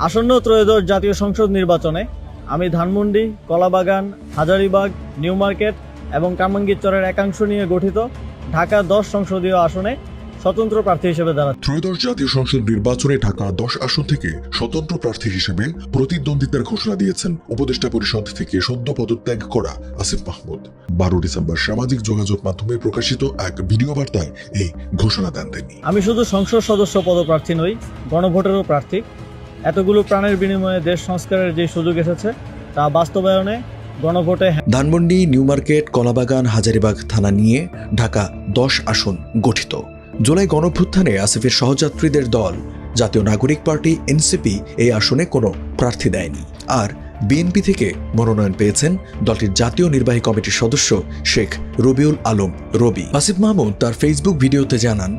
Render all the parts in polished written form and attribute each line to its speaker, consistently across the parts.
Speaker 1: আসন্ন ত্রয়োদশ জাতীয় সংসদ নির্বাচনে আমি ধানমন্ডি, কলাবাগান, হাজারীবাগ, নিউ মার্কেট এবং কামরাঙ্গীরচরের একাংশ নিয়ে গঠিত ঢাকা 10 সংসদীয় আসনে স্বতন্ত্র প্রার্থী হিসেবে দাঁড়াচ্ছি।
Speaker 2: ত্রয়োদশ জাতীয় সংসদ নির্বাচনে ঢাকা 10 আসন থেকে স্বতন্ত্র প্রার্থী হিসেবে প্রতিদ্বন্দ্বিতার ঘোষণা দিয়েছেন উপদেষ্টা পরিষদ থেকে সদ্য পদত্যাগ করা আসিফ মাহমুদ। 12 ডিসেম্বর সামাজিক যোগাযোগ মাধ্যমে প্রকাশিত এক ভিডিও বার্তায় এই ঘোষণা দেন তিনি।
Speaker 1: আমি শুধু সংসদ সদস্য পদপ্রার্থী নই, গণভোটেরও প্রার্থী। এতগুলো প্রাণের বিনিময়ে দেশ সংস্কারের যে সুযোগ এসেছে তা বাস্তবায়নে গণভোটে
Speaker 3: ধানমন্ডি, নিউ মার্কেট, কলাবাগান, হাজারীবাগ থানা নিয়ে ঢাকা 10 আসন গঠিত। জুলাই গণঅভ্যুত্থানে আসিফের সহযাত্রীদের দল জাতীয় নাগরিক পার্টি এনসিপি এই আসনে কোনো প্রার্থী দেয়নি। আর বিএনপি থেকে মনোনয়ন পেয়েছেন দলটির জাতীয় নির্বাহী কমিটির সদস্য শেখ রবিউল আলম রবি। আসিফ মাহমুদ তার ফেসবুক ভিডিওতে জানান,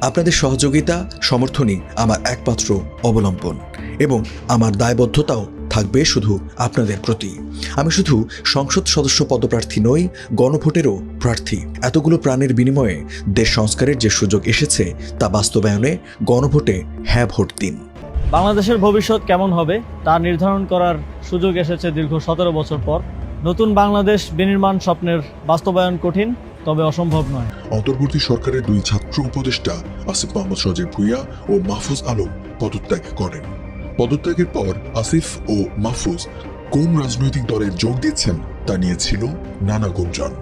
Speaker 3: আপনাদের সহযোগিতা, সমর্থনই আমার একমাত্র অবলম্বন এবং আমার দায়বদ্ধতাও থাকবে শুধু আপনাদের প্রতি। আমি শুধু সংসদ সদস্য পদপ্রার্থী নই, গণভোটেরও প্রার্থী। এতগুলো প্রাণের বিনিময়ে দেশ সংস্কারের যে সুযোগ এসেছে তা বাস্তবায়নে গণভোটে হ্যাঁ ভোট দিন।
Speaker 1: বাংলাদেশের ভবিষ্যৎ কেমন হবে তা নির্ধারণ করার সুযোগ এসেছে দীর্ঘ 17 বছর পর। নতুন বাংলাদেশ বিনির্মাণ স্বপ্নের বাস্তবায়ন কঠিন, তবে অসম্ভব নয়।
Speaker 2: অন্তর্বর্তী সরকারের 2 ছাত্র উপদেষ্টা আসিফ মাহমুদ সজীব ভুঁইয়া ও মাহফুজ আলম পদত্যাগ করেন। পদত্যাগের পর আসিফ ও মাহফুজ কোন রাজনৈতিক দলে যোগ দিচ্ছেন তা নিয়ে ছিল নানা গুঞ্জন।